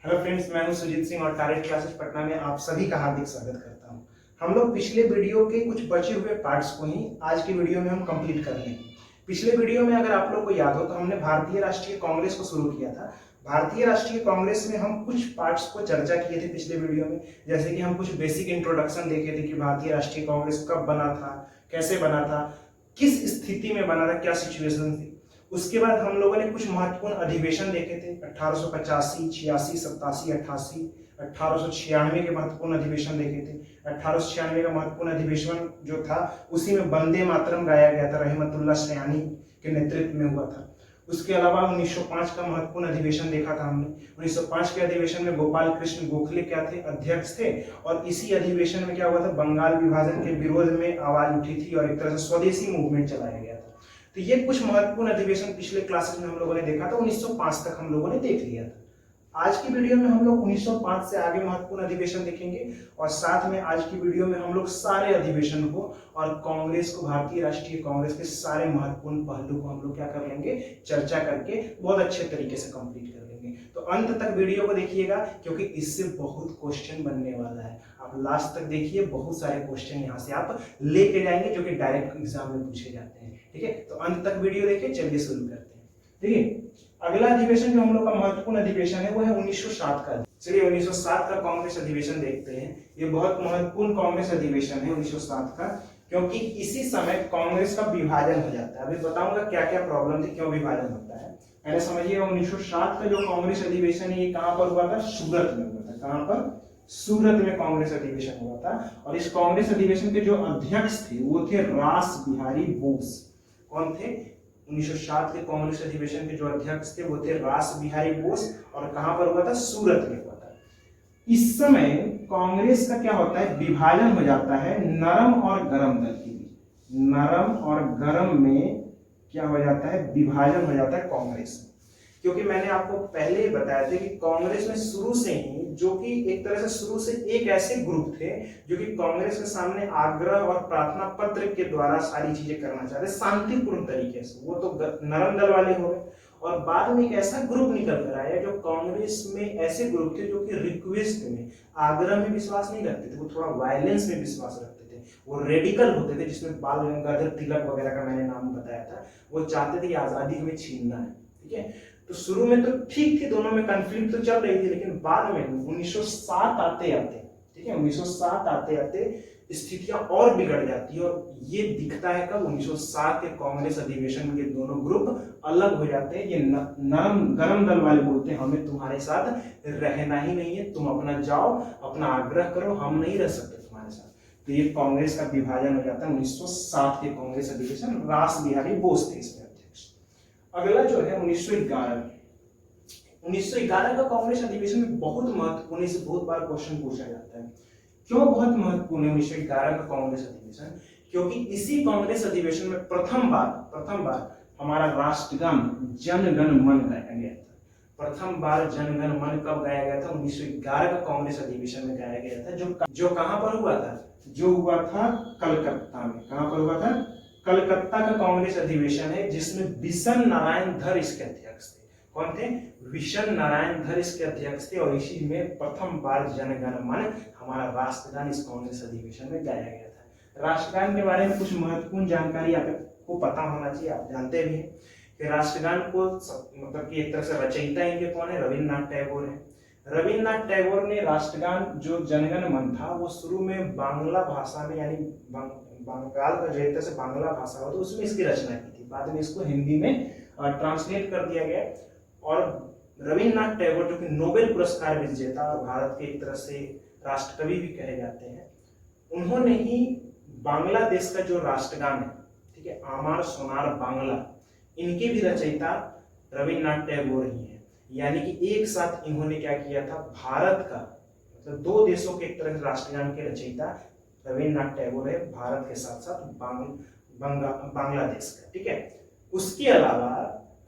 Hello friends, मैं हूं सुजीत सिंह और टारगेट क्लासेस पटना में आप सभी का हार्दिक स्वागत करता हूं। हम लोग पिछले वीडियो के कुछ बचे हुए पार्ट्स को ही आज की वीडियो में हम कंप्लीट कर लेंगे। पिछले वीडियो में अगर आप लोग को याद हो तो हमने भारतीय राष्ट्रीय कांग्रेस को शुरू किया था। भारतीय राष्ट्रीय कांग्रेस में हम कुछ पार्ट्स को चर्चा किए थे पिछले वीडियो में, जैसे कि हम कुछ बेसिक इंट्रोडक्शन देखे थे कि भारतीय राष्ट्रीय कांग्रेस कब बना था, कैसे बना था, किस स्थिति में बना था, क्या सिचुएशन थी। उसके बाद हम लोगों ने कुछ महत्वपूर्ण अधिवेशन देखे थे 1885, 86, 87, 88, 1896 के महत्वपूर्ण अधिवेशन देखे थे। 1896 का महत्वपूर्ण अधिवेशन जो था उसी में वंदे मातरम गाया गया था, रहमतुल्लाह सयानी के नेतृत्व में हुआ था। उसके अलावा 1905 का महत्वपूर्ण अधिवेशन देखा था हमने। 1905 के अधिवेशन में गोपाल कृष्ण गोखले क्या थे, अध्यक्ष थे, और इसी अधिवेशन में क्या हुआ था, बंगाल विभाजन के विरोध में आवाज उठी थी और एक तरह से स्वदेशी मूवमेंट चलाया गया था। तो ये कुछ महत्वपूर्ण अधिवेशन पिछले क्लासेस में हम लोगों ने देखा था। 1905 तक हम लोगों ने देख लिया था। आज की वीडियो में हम लोग 1905 से आगे महत्वपूर्ण अधिवेशन देखेंगे और साथ में आज की वीडियो में हम लोग सारे अधिवेशन को और कांग्रेस को, भारतीय राष्ट्रीय कांग्रेस के सारे महत्वपूर्ण पहलू को हम लोग क्या कर लेंगे, चर्चा करके बहुत अच्छे तरीके से कंप्लीट कर लेंगे। तो अंत तक वीडियो को देखिएगा क्योंकि इससे बहुत क्वेश्चन बनने वाला है। आप लास्ट तक देखिए, बहुत सारे क्वेश्चन यहाँ से आप लेके जाएंगे जो कि डायरेक्ट एग्जाम में पूछे जाते हैं। ठीक है, तो अंत तक वीडियो देखिए। चलिए शुरू करते हैं। देखिए, अगला अधिवेशन जो हम लोग का महत्वपूर्ण अधिवेशन है वो है 1907 का। चलिए 1907 का कांग्रेस अधिवेशन देखते हैं। ये बहुत महत्वपूर्ण कांग्रेस अधिवेशन है 1907 का, क्योंकि इसी समय कांग्रेस का विभाजन हो जाता है। अभी बताऊंगा क्या क्या प्रॉब्लम थी, क्यों विभाजन होता है। पहले समझिएगा, 1907 का जो कांग्रेस अधिवेशन है ये कहां पर हुआ था, सूरत में हुआ था। कहां पर, सूरत में कांग्रेस अधिवेशन हुआ था। और इस कांग्रेस अधिवेशन के जो अध्यक्ष थे वो थे रास बिहारी बोस। कौन थे? 1907 के कांग्रेस अधिवेशन के जो अध्यक्ष थे वो थे रास बिहारी बोस। और कहां पर हुआ था, सूरत में हुआ था। इस समय कांग्रेस का क्या होता है, विभाजन हो जाता है नरम और गरम दल के बीच। नरम और गरम में क्या हो जाता है, विभाजन हो जाता है कांग्रेस में। क्योंकि मैंने आपको पहले ही बताया था कि कांग्रेस में शुरू से ही, जो कि एक तरह से शुरू से एक ऐसे ग्रुप थे जो कि कांग्रेस के सामने आग्रह और प्रार्थना पत्र के द्वारा सारी चीजें करना चाहते, शांतिपूर्ण तरीके से। वो तो नरम दल वाले हो गए। और बाद में एक ऐसा ग्रुप निकल कर आया जो कांग्रेस में ऐसे ग्रुप थे जो कि रिक्वेस्ट में, आग्रह में विश्वास नहीं रखते थे, वो थोड़ा वायलेंस में विश्वास रखते थे। वो रेडिकल होते थे, जिसमें बाल गंगाधर तिलक वगैरह का मैंने नाम बताया था। वो चाहते थे कि आजादी हमें छीनना है। ठीक है, तो शुरू में तो ठीक थी, दोनों में कन्फ्लिक्ट तो चल रही थी, लेकिन बाद में 1907 आते आते, ठीक है, 1907 आते आते स्थितियां और बिगड़ जाती है। और ये दिखता है कब, 1907 के कांग्रेस अधिवेशन के दोनों ग्रुप अलग हो जाते हैं। ये नरम गरम दल वाले बोलते हैं हमें तुम्हारे साथ रहना ही नहीं है, तुम अपना जाओ, अपना आग्रह करो, हम नहीं रह सकते तुम्हारे साथ। तो ये कांग्रेस का विभाजन हो जाता है 1907 के कांग्रेस अधिवेशन। रास बिहारी बोस थे इसमें अध्यक्ष। अगला जो है 1911 का कांग्रेस अधिवेशन में बहुत महत्वपूर्ण, इसे बहुत बार क्वेश्चन पूछा जाता है। क्यों बहुत महत्वपूर्ण है 1911 का कांग्रेस अधिवेशन? क्योंकि इसी कांग्रेस अधिवेशन में प्रथम बार हमारा राष्ट्रगान जन गण मन गाया गया था। प्रथम बार जन गण मन कब गाया गया था? 1911 का कांग्रेस अधिवेशन में गाया गया था, जो कहां पर हुआ था, जो हुआ था कलकत्ता में। कहां पर हुआ था? कलकत्ता का कांग्रेस अधिवेशन है, जिसमें विशन नारायण धर इसके अध्यक्ष थे। कौन थे? विशन नारायण धर इसके अध्यक्ष थे। और इसी में प्रथम बार जन गण मन, हमारा राष्ट्रगान, इस कांग्रेस अधिवेशन में गाया गया था। राष्ट्रगान के बारे में कुछ महत्वपूर्ण जानकारी आपको पता होना चाहिए, आप जानते भी हैं कि राष्ट्रगान को मतलब कि एक तरह से रचयिता इनके कौन है, रविन्द्रनाथ टैगोर है। रविन्द्रनाथ टैगोर ने राष्ट्रगान जो जनगण मन था वो शुरू में बांग्ला भाषा में, यानी बंगाल का जो से बांग्ला भाषा हो तो उसमें इसकी रचना की थी। बाद में इसको हिंदी में ट्रांसलेट कर दिया गया। और रविन्द्रनाथ टैगोर जो कि नोबेल पुरस्कार विजेता और भारत के एक तरह से राष्ट्रकवि भी कहे जाते हैं, उन्होंने ही बांग्लादेश का जो राष्ट्रगान है, ठीक है, आमार सोनार बांग्ला, इनके भी रचयिता रविन्द्रनाथ टैगोर ही है। यानी कि एक साथ इन्होंने क्या किया था, भारत का मतलब दो देशों के एक तरह से राष्ट्रगान के रचयिता रविन्द्रनाथ टैगोर है, भारत के साथ साथ बांग्लादेश का। ठीक है, उसके अलावा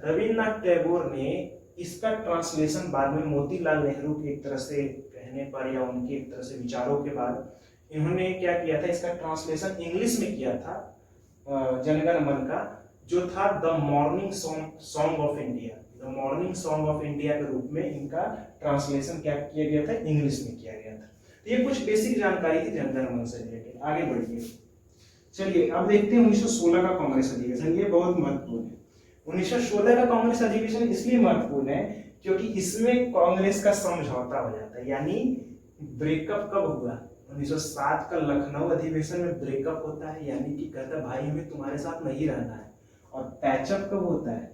रविन्द्रनाथ टैगोर ने इसका ट्रांसलेशन बाद में मोतीलाल नेहरू के एक तरह से कहने पर या उनके एक तरह से विचारों के बाद इन्होंने क्या किया था, इसका ट्रांसलेशन इंग्लिश में किया था जनगण मन का, जो था the morning song of India. The morning song of India के रूप में इनका ट्रांसलेशन क्या किया गया था, इंग्लिश में किया गया था। तो ये कुछ बेसिक जानकारी थी जन गण मन से रिलेटेड। आगे बढ़िए, चलिए अब देखते हैं 1916 का कांग्रेस अधिवेशन। ये बहुत महत्वपूर्ण है। 1916 का कांग्रेस अधिवेशन इसलिए महत्वपूर्ण है क्योंकि इसमें कांग्रेस का समझौता हो जाता है। यानी ब्रेकअप कब हुआ, 1907 का लखनऊ अधिवेशन में ब्रेकअप होता है, यानी कि कहता है भाई हमें तुम्हारे साथ नहीं रहना है। और पैचअप कब होता है,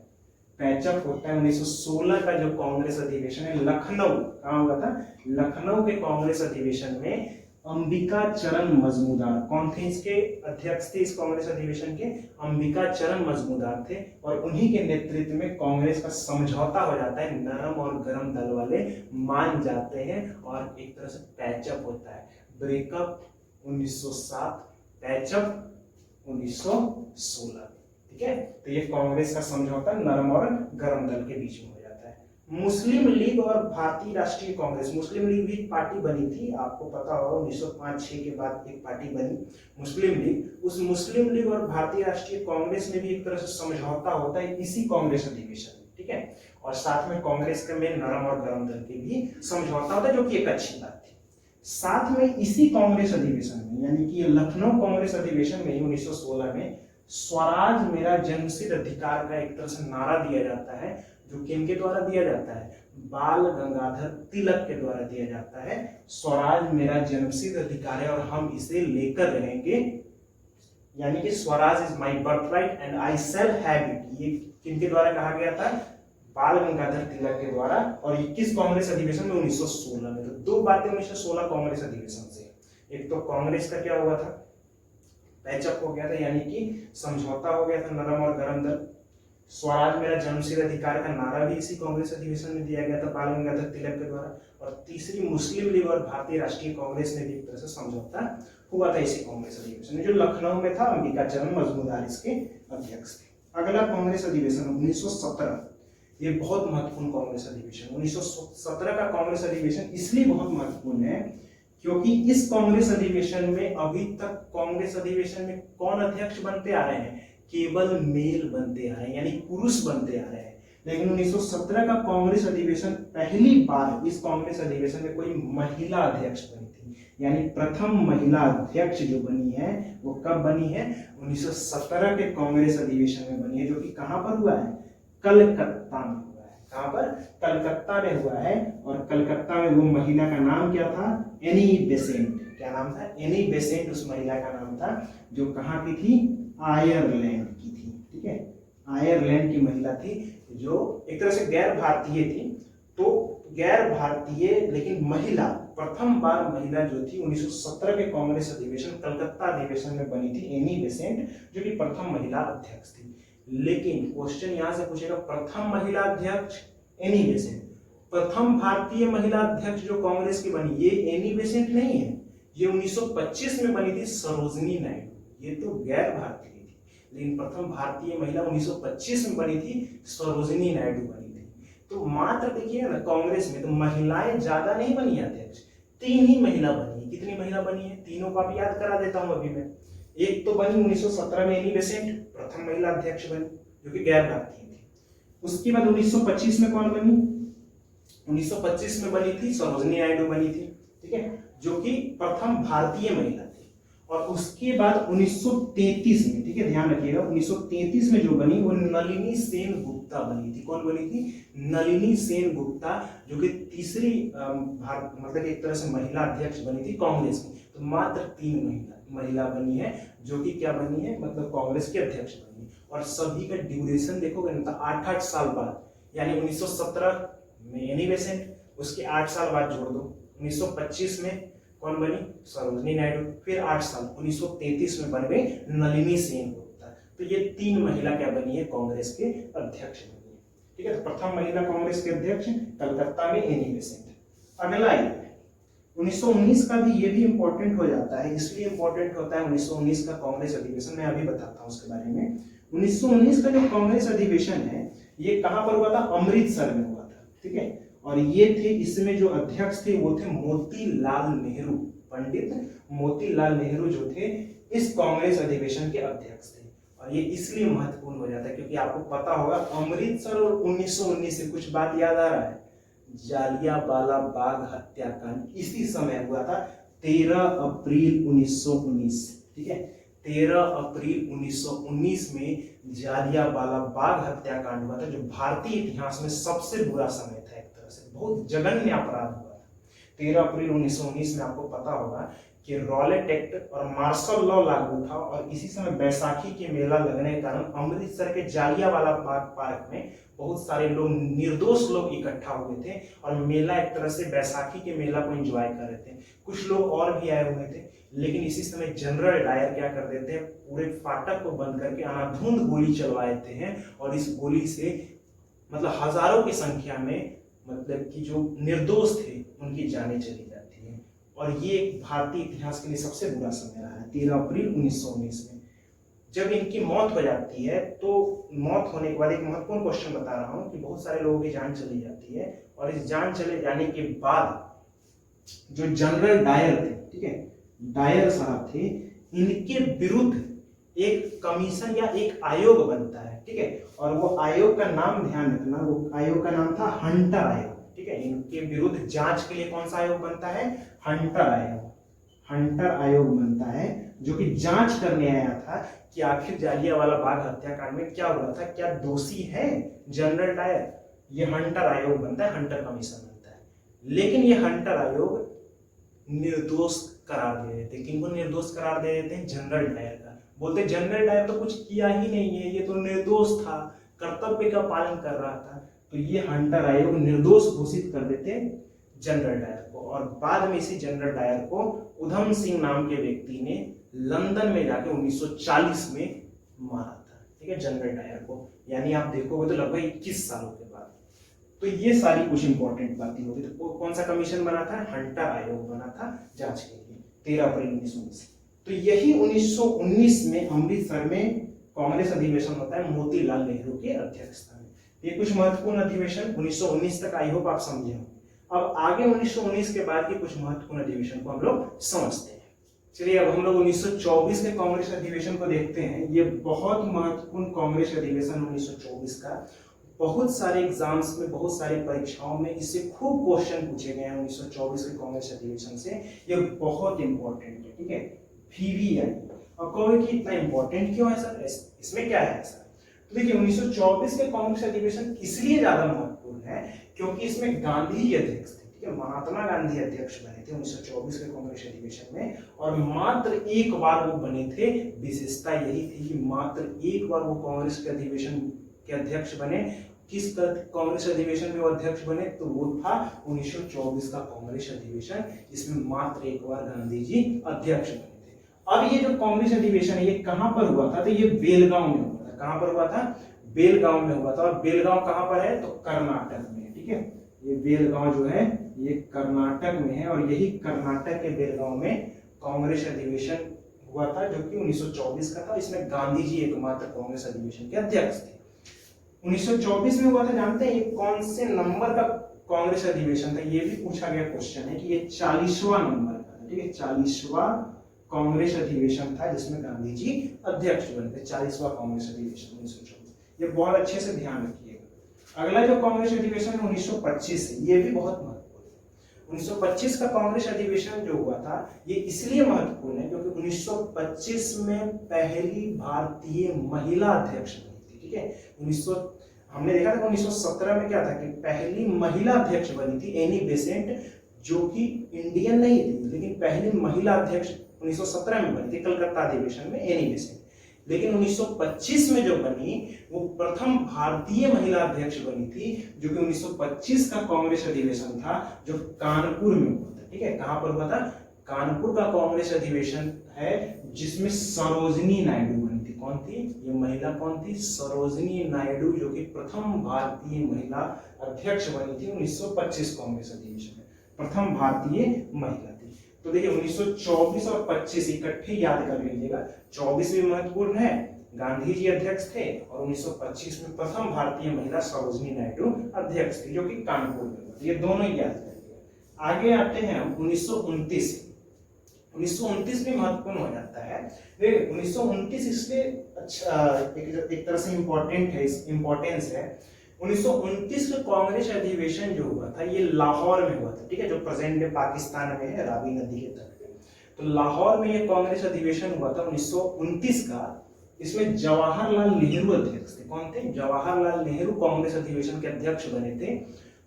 पैचअप होता है 1916 का जो कांग्रेस अधिवेशन है लखनऊ, कहाँ हुआ था, लखनऊ के कांग्रेस अधिवेशन में अंबिका चरण मजमूदार, कौन थे इसके अध्यक्ष थे इस कांग्रेस अधिवेशन के, अंबिका चरण मजमूदार थे। और उन्हीं के नेतृत्व में कांग्रेस का समझौता हो जाता है, नरम और गरम दल वाले मान जाते हैं और एक तरह से पैचअप होता है। ब्रेकअप 1907, पैचअप 1916, ठीक है। तो ये कांग्रेस का समझौता नरम और गरम दल के बीच में हो जाता है। मुस्लिम लीग और भारतीय राष्ट्रीय कांग्रेस, मुस्लिम लीग भी पार्टी बनी थी, आपको पता होगा 1905-6 के बाद एक पार्टी बनी मुस्लिम लीग। उस मुस्लिम लीग और भारतीय राष्ट्रीय कांग्रेस में भी एक तरह से समझौता होता है इसी कांग्रेस अधिवेशन में, ठीक है। और साथ में कांग्रेस के में नरम और गरम दल के भी समझौता होता है, जो कि एक अच्छी बात थी। साथ में इसी कांग्रेस अधिवेशन में, यानी कि लखनऊ कांग्रेस अधिवेशन में 1916 में स्वराज मेरा जन्मसिद्ध अधिकार का एक तरह से नारा दिया जाता है, जो किनके द्वारा दिया जाता है, बाल गंगाधर तिलक के द्वारा दिया जाता है। स्वराज मेरा जन्मसिद्ध अधिकार है और हम इसे लेकर रहेंगे, यानी कि Swaraj is my birthright and I shall have it. ये किनके द्वारा कहा गया था, बाल गंगाधर तिलक के द्वारा। और 21 कांग्रेस अधिवेशन में 1916 में। तो दो बातें 1916 कांग्रेस अधिवेशन से, एक तो कांग्रेस का क्या हुआ था, पैचअप हो गया था, यानी कि समझौता हो गया था नरम और गरम दल। स्वराज मेरा जन्मसिद्ध अधिकार का नारा भी इसी कांग्रेस अधिवेशन में दिया गया था बाल गंगाधर तिलक के द्वारा। और तीसरी मुस्लिम लीग और भारतीय राष्ट्रीय कांग्रेस में भी एक तरह से समझौता हुआ था इसी कांग्रेस अधिवेशन में, जो लखनऊ में था। अंबिका चरण मजमूदार इसके अध्यक्ष थे। अगला कांग्रेस अधिवेशन 1917, ये बहुत महत्वपूर्ण कांग्रेस अधिवेशन। 1917 का कांग्रेस अधिवेशन इसलिए बहुत महत्वपूर्ण है क्योंकि इस कांग्रेस अधिवेशन में अभी तक कांग्रेस अधिवेशन में कौन अध्यक्ष बनते आ रहे हैं, केवल मेल बनते आ रहे हैं, यानी पुरुष बनते आ रहे हैं। लेकिन 1917 का कांग्रेस अधिवेशन पहली बार इस कांग्रेस अधिवेशन में कोई महिला अध्यक्ष बनी थी, यानी प्रथम महिला अध्यक्ष जो बनी है वो कब बनी है, 1917 के कांग्रेस अधिवेशन में बनी है, जो कि कहां पर हुआ है, कलकत्ता में हुआ है। कहां पर, कलकत्ता में हुआ है। और कलकत्ता में वो महिला का नाम क्या था, एनी बेसेंट। क्या नाम था, एनी बेसेंट उस महिला का नाम था, जो कहां की थी, आयरलैंड की थी, ठीक है। आयरलैंड की महिला थी, जो एक तरह से गैर भारतीय थी। तो गैर भारतीय लेकिन महिला, प्रथम बार महिला जो थी 1917 के कांग्रेस अधिवेशन कलकत्ता अधिवेशन में बनी थी, एनी बेसेंट, जो कि प्रथम महिला अध्यक्ष थी। लेकिन क्वेश्चन यहां से पूछेगा, प्रथम महिला अध्यक्ष एनी बेसेंट, प्रथम भारतीय महिला अध्यक्ष जो कांग्रेस की बनी, ये एनी बेसेंट नहीं है, ये 1925 में बनी थी सरोजनी नायडू। ये तो गैर भारतीय थी, लेकिन प्रथम भारतीय महिला 1925 में बनी थी, सरोजनी नायडू बनी थी। तो मात्र देखिए ना, कांग्रेस में तो महिलाएं ज्यादा नहीं बनी अध्यक्ष, 3 ही महिला बनी है। कितनी महिला बनी है, तीनों को आप याद करा देता हूं अभी मैं। एक तो बनी 1917 में एनी बेसेंट, प्रथम महिला अध्यक्ष बनी, जो कि गैर भारतीय थी। उसके बाद 1925 में कौन बनी, 1925 में बनी थी सरोजनी नायडू बनी थी, ठीक है, जो कि प्रथम भारतीय महिला थी। और उसके बाद 1933 में, ठीक है ध्यान रखिएगा, 1933 में जो बनी वो नलिनी सेन गुप्ता बनी थी। कौन बनी थी, नलिनी सेन गुप्ता, जो कि तीसरी मतलब एक तरह से महिला अध्यक्ष बनी थी कांग्रेस की। तो मात्र 3 महिला बनी है, जो कि क्या बनी है, मतलब कांग्रेस के अध्यक्ष बनी है। और सभी का ड्यूरेशन देखोगे ना, 8-8 साल बाद, यानी 1917 में एनी बेसेंट, उसके 8 साल बाद जोड़ दो, 1925 में कौन बनी, सरोजनी नायडू, फिर 8 साल 1933 में बन गई नलिनी सेन गुप्ता। तो ये 3 महिला क्या बनी है, कांग्रेस के अध्यक्ष बनी है, ठीक है। तो प्रथम महिला कांग्रेस के अध्यक्ष कलकत्ता में एनी बेसेंट। अगला 1919 का भी, ये भी इंपॉर्टेंट हो जाता है, इसलिए इंपॉर्टेंट होता है 1919 का कांग्रेस अधिवेशन, मैं अभी बताता हूँ उसके बारे में। 1919 का जो कांग्रेस अधिवेशन है ये कहां पर हुआ था, अमृतसर में हुआ था, ठीक है। और ये थे, इसमें जो अध्यक्ष थे वो थे मोतीलाल नेहरू, पंडित मोतीलाल नेहरू जो थे इस कांग्रेस अधिवेशन के अध्यक्ष थे। और ये इसलिए महत्वपूर्ण हो जाता है क्योंकि आपको पता होगा अमृतसर और 1919 से कुछ बात याद आ रहा है, जालियांवाला बाग हत्याकांड इसी समय हुआ था 13 अप्रैल 1919। ठीक है, 13 अप्रैल 1919 में जालियांवाला बाग हत्याकांड हुआ था, जो भारतीय इतिहास में सबसे बुरा समय था। एक तरह से बहुत जघन्य अपराध हुआ था। 13 अप्रैल 1919 में आपको पता होगा कि रॉलेट एक्ट और मार्शल लॉ लागू था और इसी समय बैसाखी के मेला लगने के कारण अमृतसर के जालियांवाला बाग पार्क में बहुत सारे लोग, निर्दोष लोग इकट्ठा हुए थे और मेला एक तरह से बैसाखी के मेला को एंजॉय कर रहे थे। कुछ लोग और भी आए हुए थे, लेकिन इसी समय जनरल डायर क्या कर देते हैं, पूरे फाटक को बंद करके अंधाधुंध गोली चलवा देते हैं और इस गोली से मतलब हजारों की संख्या में मतलब कि जो निर्दोष थे उनकी जानें चली जाती हैं। और ये भारतीय इतिहास के लिए सबसे बुरा समय रहा है 13 अप्रैल 1919 में। जब इनकी मौत हो जाती है तो मौत होने के बाद एक महत्वपूर्ण क्वेश्चन बता रहा हूं कि बहुत सारे लोगों की जान चली जाती है और इस जान चले जाने के बाद जो जनरल डायर थे, ठीक है, डायर साहब थे, इनके विरुद्ध एक कमीशन या एक आयोग बनता है। ठीक है, और वो आयोग का नाम ध्यान रखना, वो आयोग का नाम था हंटर आयोग। ठीक है, इनके विरुद्ध जांच के लिए कौन सा आयोग बनता है, हंटर आयोग। हंटर आयोग बनता है जो कि जांच करने आया था कि आखिर जालियांवाला बाग हत्याकांड में क्या हुआ था, क्या दोषी है जनरल डायर। ये हंटर आयोग बनता है, हंटर कमीशन बनता है। लेकिन ये हंटर आयोग निर्दोष करार दे देते हैं। किनको निर्दोष करार दे देते हैं, जनरल डायर का। बोलते जनरल डायर तो कुछ किया ही नहीं है, ये तो निर्दोष था, कर्तव्य का पालन कर रहा था। तो ये हंटर आयोग निर्दोष घोषित कर देते जनरल डायर को। और बाद में इसी जनरल डायर को उधम सिंह नाम के व्यक्ति ने लंदन में जाके 1940 में मारा था। ठीक है, जनरल डायर को, यानी आप देखोगे तो लगभग 21 सालों के बाद। तो ये सारी कुछ इंपॉर्टेंट बातें होती। तो कौन सा कमीशन बना था, हंटर आयोग बना था जांच के लिए 13 अप्रैल 1919। तो यही 1919 में अमृतसर में कांग्रेस अधिवेशन होता है मोतीलाल नेहरू के अध्यक्षता में। ये कुछ महत्वपूर्ण अधिवेशन 1919 तक आई होप आप समझे होंगे। अब आगे 1919 के बाद के कुछ महत्वपूर्ण अधिवेशन को हम लोग समझते हैं। चलिए अब हम लोग 1924 के कांग्रेस अधिवेशन को देखते हैं। ये बहुत महत्वपूर्ण कांग्रेस अधिवेशन 1924 का, बहुत सारे एग्जाम्स में, बहुत सारी परीक्षाओं में इससे खूब क्वेश्चन पूछे गए हैं 1924 के कांग्रेस अधिवेशन से। ये बहुत इंपॉर्टेंट है। ठीक है, VVI। और कहोगे कि इतना इंपॉर्टेंट क्यों है सर, इसमें क्या है सर? तो देखिए 1924 के कांग्रेस अधिवेशन इसलिए ज्यादा महत्वपूर्ण है क्योंकि इसमें गांधी जी अध्यक्ष थे। ठीक है, महात्मा गांधी अध्यक्ष बने थे 1924 के कांग्रेस अधिवेशन में, और मात्र एक बार वो बने थे। विशेषता यही थी कि मात्र एक बार वो कांग्रेस के अधिवेशन के अध्यक्ष बने। किस कांग्रेस अधिवेशन में वो अध्यक्ष बने, तो वो था 1924 का कांग्रेस अधिवेशन। इसमें मात्र एक बार गांधी जी अध्यक्ष बने थे। अब ये जो कांग्रेस अधिवेशन है ये कहां पर हुआ था, तो ये बेलगांव में हुआ था। कहां पर हुआ था, बेलगांव में हुआ था। और बेलगांव कहां पर है, तो कर्नाटक में। ठीक है, ये बेलगांव जो है ये कर्नाटक में है, और यही कर्नाटक के बेलगांव में कांग्रेस अधिवेशन हुआ था जो कि 1924 का था। इसमें गांधी जी एकमात्र कांग्रेस अधिवेशन के अध्यक्ष थे। 1924 में हुआ था, जानते हैं ये कौन से नंबर का कांग्रेस अधिवेशन था? ये भी पूछा गया क्वेश्चन है कि ये 40वां नंबर का था। ठीक है, 40वां कांग्रेस अधिवेशन था जिसमें गांधी जी अध्यक्ष बने थे। 40वां कांग्रेस अधिवेशन 1924, ये बहुत अच्छे से ध्यान रखिएगा। अगला जो कांग्रेस अधिवेशन 1925 है, ये भी बहुत महत्वपूर्ण है। 1925 का कांग्रेस अधिवेशन जो हुआ था ये इसलिए महत्वपूर्ण है क्योंकि 1925 में पहली भारतीय महिला अध्यक्ष बनी थी। ठीक है, हमने देखा था 1917 में क्या था कि पहली महिला अध्यक्ष बनी थी एनी बेसेंट, जो कि इंडियन नहीं थी, लेकिन पहली महिला अध्यक्ष 1917 में बनी थी कलकत्ता अधिवेशन में, एनी बेसेंट। लेकिन 1925 में जो बनी वो प्रथम भारतीय महिला अध्यक्ष बनी थी, जो कि 1925 का कांग्रेस अधिवेशन था जो कानपुर में हुआ था। ठीक है, कहां पर हुआ था, कानपुर का कांग्रेस अधिवेशन है जिसमें सरोजिनी नायडू बनी थी। कौन थी ये महिला, कौन थी, सरोजिनी नायडू, जो कि प्रथम भारतीय महिला अध्यक्ष बनी थी 1925 कांग्रेस अधिवेशन में, प्रथम भारतीय महिला थी। तो देखिए 1924 और 25 इकट्ठे याद कर लीजिएगा। 24 भी महत्वपूर्ण है, गांधी जी अध्यक्ष थे, और 1925 में प्रथम भारतीय महिला सरोजिनी नायडू अध्यक्ष थी, जो कि कानपुर में। ये दोनों याद करिएगा। आगे आते हैं 1929। 1929 भी महत्वपूर्ण हो जाता है। 1929 इसलिए अच्छा एक तरह से इम्पोर्टेंट है, इम्पोर्टेंस है। 1929 का कांग्रेस अधिवेशन जो हुआ था ये लाहौर में हुआ था, ठीक है, जो प्रेजेंट डे पाकिस्तान में है, रावी नदी के तट पे। तो लाहौर में ये कांग्रेस अधिवेशन हुआ था 1929 का। इसमें जवाहरलाल नेहरू अध्यक्ष थे। कौन थे? जवाहरलाल नेहरू कांग्रेस अधिवेशन के अध्यक्ष बने थे,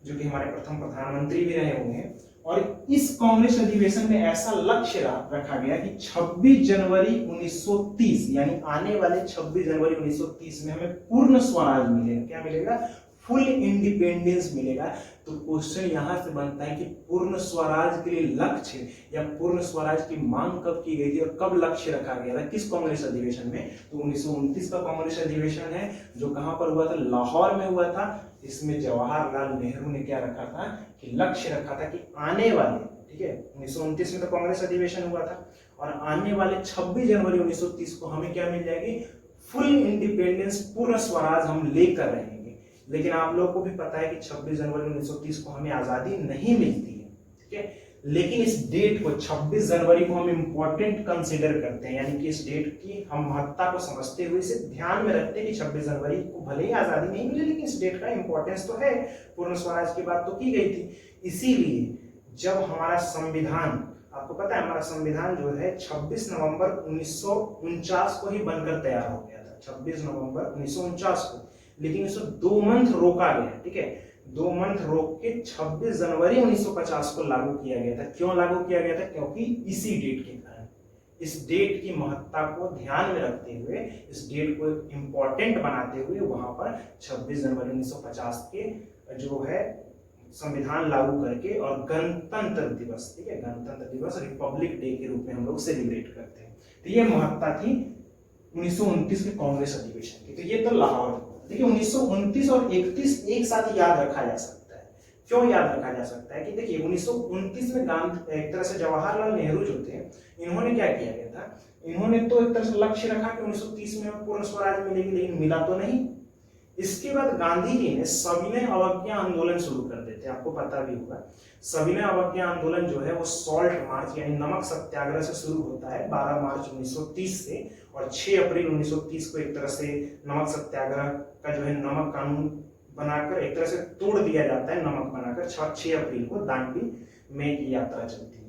जो कि हमारे प्रथम प्रधानमंत्री भी रहे हुए हैं। और इस कांग्रेस अधिवेशन में ऐसा लक्ष्य रखा गया कि 26 जनवरी 1930 यानी आने वाले 26 जनवरी 1930 में हमें पूर्ण स्वराज मिलेगा। क्या मिलेगा? फुल इंडिपेंडेंस मिलेगा। तो क्वेश्चन यहां से बनता है कि पूर्ण स्वराज के लिए लक्ष्य या पूर्ण स्वराज की मांग कब की गई थी और कब लक्ष्य रखा गया था, किस कांग्रेस अधिवेशन में? तो 1929 का कांग्रेस अधिवेशन है, जो कहां पर हुआ था? लाहौर में हुआ था। इसमें जवाहरलाल नेहरू ने क्या रखा था कि लक्ष्य रखा था कि आने वाले, ठीक है, 1929 में तो कांग्रेस अधिवेशन हुआ था और आने वाले 26 जनवरी 1930 को हमें क्या मिल जाएगी? फुल इंडिपेंडेंस, पूर्ण स्वराज हम लेकर रहेंगे। लेकिन आप लोगों को भी पता है कि 26 जनवरी 1930 को हमें आजादी नहीं मिलती है, ठीक है। लेकिन इस डेट को 26 जनवरी को हम इंपॉर्टेंट कंसीडर करते हैं, यानी कि इस डेट की हम महत्ता को समझते हुए इसे ध्यान में रखते हैं कि 26 जनवरी को भले ही आजादी नहीं मिली, लेकिन इस डेट का इंपॉर्टेंस तो है। पूर्ण स्वराज की बात तो की गई थी। इसीलिए जब हमारा संविधान, आपको पता है हमारा संविधान जो है 26 नवंबर 1949 को ही बनकर तैयार हो गया था, 26 नवंबर 1949 को। लेकिन इसे 2 मंथ रोका गया, ठीक है, 2 मंथ रोक के 26 जनवरी 1950 को लागू किया गया था। क्यों लागू किया गया था? क्योंकि इसी डेट के कारण, इस डेट की महत्ता को ध्यान में रखते हुए, इस डेट को इंपॉर्टेंट बनाते हुए वहां पर 26 जनवरी 1950 के जो है संविधान लागू करके और गणतंत्र दिवस, ठीक है, गणतंत्र दिवस रिपब्लिक डे के रूप में हम लोग सेलिब्रेट करते हैं। तो ये महत्ता थी 1929 के कांग्रेस अधिवेशन की। तो ये तो लाहौर। देखिए 1929 और 31 एक साथ याद रखा जा सकता है। क्यों याद रखा जा सकता है? कि देखिए 1929 में गांधी, एक तरह से जवाहरलाल नेहरू जो थे, इन्होंने क्या किया गया था? इन्होंने तो एक तरह से लक्ष्य रखा कि 1930 में पूर्ण स्वराज मिलेगी, लेकिन मिला तो नहीं। इसके बाद गांधी जी ने सविनय अवज्ञा आंदोलन शुरू कर देते, आपको पता भी होगा। सविनय अवज्ञा आंदोलन जो है वो सॉल्ट मार्च यानी नमक सत्याग्रह से शुरू होता है 12 मार्च 1930 से, और 6 अप्रैल 1930 को एक तरह से नमक सत्याग्रह का जो है नमक कानून बनाकर एक तरह से तोड़ दिया जाता है, नमक बनाकर 6 अप्रैल को दांडी में की यात्रा चलती है।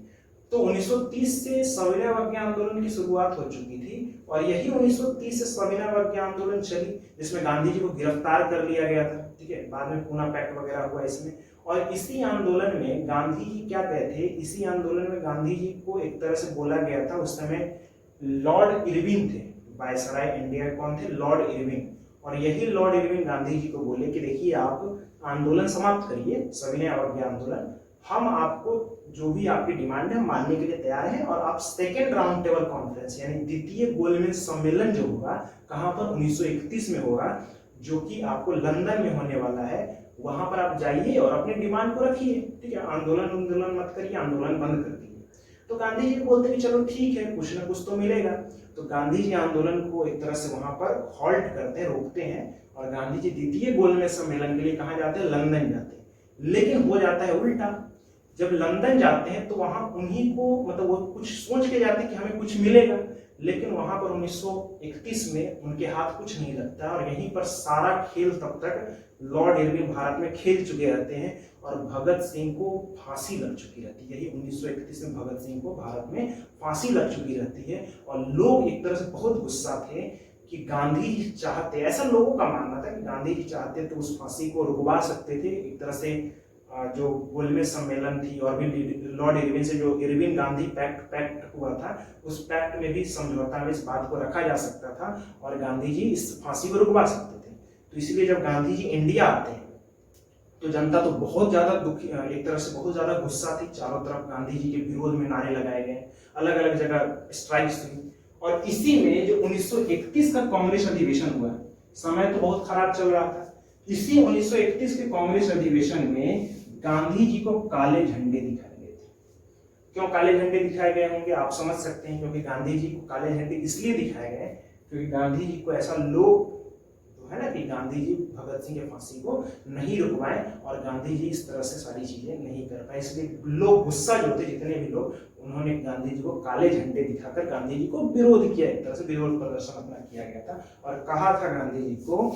तो 1930 से सविनय अवज्ञा आंदोलन की शुरुआत हो चुकी थी और यही 1930 से सविनय अवज्ञा आंदोलन चली, जिसमें गांधी जी को गिरफ्तार कर लिया गया था, ठीक है, बाद में पूना पैक्ट वगैरह हुआ इसमें। और इसी आंदोलन में गांधी जी क्या कहते थे? इसी आंदोलन में गांधी जी को एक तरह से बोला गया था, उस समय लॉर्ड इरविन थे, वायसराय इंडिया कौन थे? Lord Irwin. और यही लॉर्ड इरविन गांधी जी को बोले कि देखिए आप आंदोलन समाप्त करिए, सविनय अवज्ञा आंदोलन, हम आपको जो भी आपकी डिमांड है मानने के लिए तैयार हैं, और आप सेकेंड राउंड टेबल कॉन्फ्रेंस यानी द्वितीय गोलमेज सम्मेलन जो होगा, कहां पर? 1931 में होगा, जो कि आपको लंदन में होने वाला है, वहां पर आप जाइए और अपने डिमांड को रखिए, ठीक है, आंदोलन मत करिए, आंदोलन बंद कर दीजिए। तो गांधी जी बोलते कि चलो ठीक है, कुछ ना कुछ तो मिलेगा। तो गांधी जी आंदोलन को एक तरह से वहां पर हॉल्ट करते हैं, रोकते हैं, और गांधी जी द्वितीय गोलमेज सम्मेलन के लिए कहां जाते हैं? लंदन जाते हैं। लेकिन हो जाता है उल्टा। जब लंदन जाते हैं तो वहां उन्हीं को, मतलब वो कुछ सोच के जाते हैं कि हमें कुछ मिलेगा, लेकिन वहां पर 1931 में उनके हाथ कुछ नहीं लगता, और यहीं पर सारा खेल तब तक लॉर्ड इरविन भारत में खेल चुके रहते हैं और भगत सिंह को फांसी लग चुकी रहती है। यही 1931 में भगत सिंह को भारत में फांसी लग चुकी रहती है, और लोग एक तरह से बहुत गुस्सा थे कि गांधी जी चाहते, ऐसा लोगों का मानना था कि गांधी जी चाहते तो उस फांसी को रुकवा सकते थे। एक तरह से जो गोलमेज सम्मेलन थी और भी लॉर्ड इरविन से जो इरविन गांधी पैक्ट हुआ था, उस पैक्ट में भी समझौता में इस बात को रखा जा सकता था और गांधी जी इस फांसी को रुकवा सकते थे। तो इसीलिए जब गांधी जी इंडिया आते हैं तो जनता तो बहुत ज्यादा दुखी, एक तरह से बहुत ज्यादा गुस्सा थी। चारों तरफ गांधी जी के विरोध में नारे लगाए गए, अलग अलग जगह स्ट्राइक्स हुई, और इसी में जो 1931 का कांग्रेस अधिवेशन हुआ, समय तो बहुत खराब चल रहा था। इसी 1931 के कांग्रेस अधिवेशन में गांधी जी को काले झंडे दिखाए गए थे। क्यों काले झंडे दिखाए गए होंगे आप समझ सकते हैं, क्योंकि गांधी जी को काले झंडे इसलिए दिखाए गए क्योंकि गांधी जी को ऐसा लोग को, है ना, कि गांधी जी भगत सिंह के फांसी को नहीं रुकवाएं और गांधी जी इस तरह से सारी चीजें नहीं कर पाए। इसलिए लोग गुस्सा जो थे, जितने भी लोग, उन्होंने गांधी जी को काले झंडे दिखाकर गांधी जी को विरोध किया, एक तरह से विरोध प्रदर्शन अपना किया गया था और कहा था गांधी जी को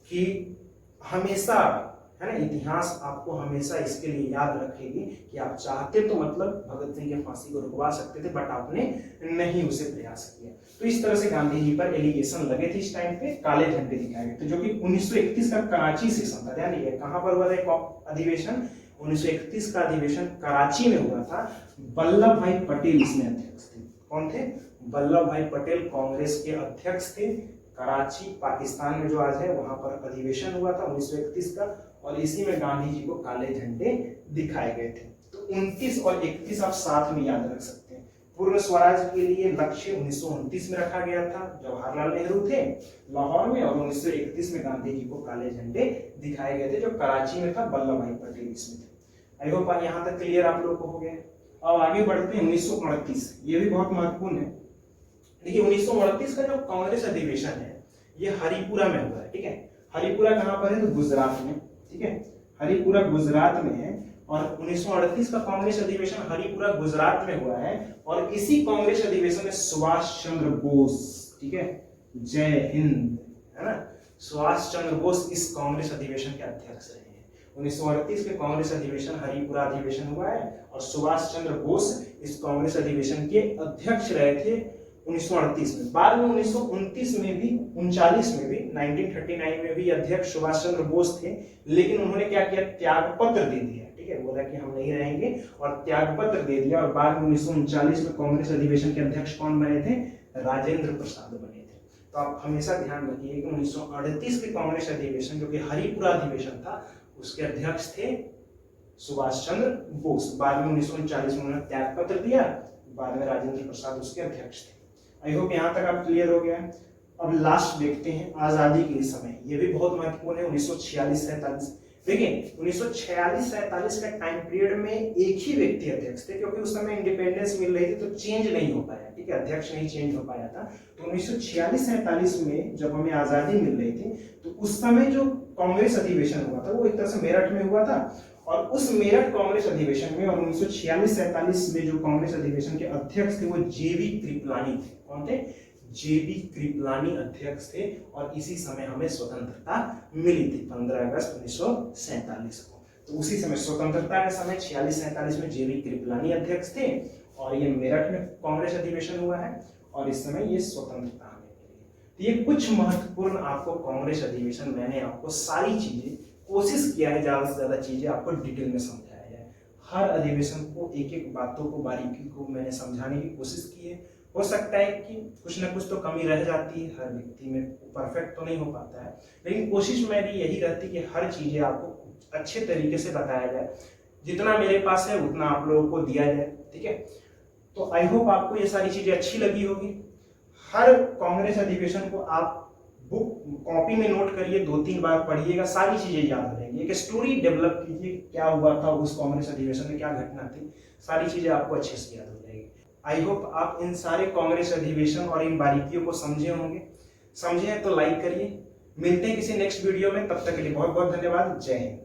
कि हमेशा, है ना, इतिहास आपको हमेशा इसके लिए याद रखेगी कि आप चाहते तो मतलब भगत सिंह के फांसी को रुकवा सकते थे, बट आपने नहीं उसे प्रयास किया। तो इस तरह से गांधी जी पर एलिगेशन लगे थे इस टाइम पे, काले झंडे दिखाए गए थे, जो कि 1931 का कराची सेशन था। ध्यान रखिए कहां पर हुआ था अधिवेशन, 1931 का अधिवेशन कराची में हुआ था। वल्लभ भाई पटेल इसमें अध्यक्ष थे। कौन थे? वल्लभ भाई पटेल कांग्रेस के अध्यक्ष थे। कराची पाकिस्तान में जो आज है वहां पर अधिवेशन हुआ था 1931 का, और इसी में गांधी जी को काले झंडे दिखाए गए थे। तो 29 और 31 आप साथ में याद रख सकते हैं। पूर्ण स्वराज के लिए लक्ष्य 1929 में रखा गया था, जवाहरलाल नेहरू थे लाहौर में, और 1931 में गांधी जी को काले झंडे दिखाए गए थे, जो कराची में था। वल्लभ भाई पटेल इसमें थे। आई होप यहाँ तक क्लियर आप लोग को हो गया। अब आगे बढ़ते हैं 1938, ये भी बहुत महत्वपूर्ण है। देखिए 1938 का जो कांग्रेस अधिवेशन है ये हरिपुरा में हुआ है, ठीक है। हरिपुरा कहां पर है? तो गुजरात में, ठीक है, हरिपुरा गुजरात में है। और 1938 का कांग्रेस अधिवेशन हरिपुरा गुजरात में हुआ है, और इसी कांग्रेस अधिवेशन में सुभाष चंद्र बोस, ठीक है, जय हिंद, है ना, सुभाष चंद्र बोस इस कांग्रेस अधिवेशन के अध्यक्ष रहे हैं। 1938 के कांग्रेस अधिवेशन हरिपुरा अधिवेशन हुआ है, और सुभाष चंद्र बोस इस कांग्रेस अधिवेशन के अध्यक्ष रहे थे 1938 में। बाद में 1929 में भी, 39 में भी, 1939 में भी अध्यक्ष सुभाष चंद्र बोस थे, लेकिन उन्होंने क्या किया? त्याग पत्र दे दिया, ठीक है, बोला कि हम नहीं रहेंगे, और त्याग पत्र दे दिया। और बाद में 1939 में कांग्रेस अधिवेशन के अध्यक्ष कौन बने थे? राजेंद्र प्रसाद बने थे। तो आप हमेशा ध्यान रखिए कि 1938 के कांग्रेस अधिवेशन, जो कि हरिपुरा अधिवेशन था, उसके अध्यक्ष थे सुभाष चंद्र बोस। बाद में 1939 में उन्होंने त्याग पत्र दिया, बाद में राजेंद्र प्रसाद उसके अध्यक्ष थे। आई होप यहाँ तक आप क्लियर हो गया है। अब लास्ट देखते हैं आजादी के समय, ये भी बहुत महत्वपूर्ण है। 1946-47, देखिए 1946-47 का टाइम पीरियड में एक ही व्यक्ति अध्यक्ष थे, क्योंकि उस समय इंडिपेंडेंस मिल रही थी तो चेंज नहीं हो पाया, ठीक है, अध्यक्ष नहीं चेंज हो पाया था। तो 1946-47 में जब हमें आजादी मिल रही थी, तो उस समय जो कांग्रेस अधिवेशन हुआ था वो एक तरह से मेरठ में हुआ था, और उस मेरठ कांग्रेस अधिवेशन में, और 1946-47 में जो कांग्रेस अधिवेशन के अध्यक्ष थे वो जेबी कृपलानी थे। कौन थे? जेबी कृपलानी अध्यक्ष थे, और इसी समय हमें स्वतंत्रता मिली थी 15 अगस्त 1947 को। तो उसी समय स्वतंत्रता के समय 46-47 में जेबी कृपलानी अध्यक्ष थे, और ये मेरठ में कांग्रेस अधिवेशन हुआ है, और इस समय ये स्वतंत्रता हमें मिली है। तो ये कुछ महत्वपूर्ण आपको कांग्रेस अधिवेशन, मैंने आपको सारी चीजें कोशिश किया है ज्यादा से ज्यादा चीजें आपको डिटेल में समझाया जाए। हर अधिवेशन को एक एक बातों को बारीकी को मैंने समझाने की कोशिश की है। हो सकता है कि कुछ ना कुछ तो कमी रह जाती है, हर व्यक्ति में परफेक्ट तो नहीं हो पाता है, लेकिन कोशिश मेरी यही रहती है कि हर चीजें आपको अच्छे तरीके से बताया जाए। जितना मेरे पास है उतना आप लोगों को दिया जाए, ठीक है। तो आई होप आपको ये सारी चीजें अच्छी लगी होगी। हर कांग्रेस अधिवेशन को आप बुक कॉपी में नोट करिए, 2-3 बार पढ़िएगा, सारी चीजें याद हो जाएंगी। एक स्टोरी डेवलप कीजिए, क्या हुआ था उस कांग्रेस अधिवेशन में, क्या घटना थी, सारी चीजें आपको अच्छे से याद हो जाएगी। आई होप आप इन सारे कांग्रेस अधिवेशन और इन बारीकियों को समझे होंगे। समझे हैं तो लाइक करिए। मिलते हैं किसी नेक्स्ट वीडियो में, तब तक के लिए बहुत बहुत धन्यवाद। जय हिंद।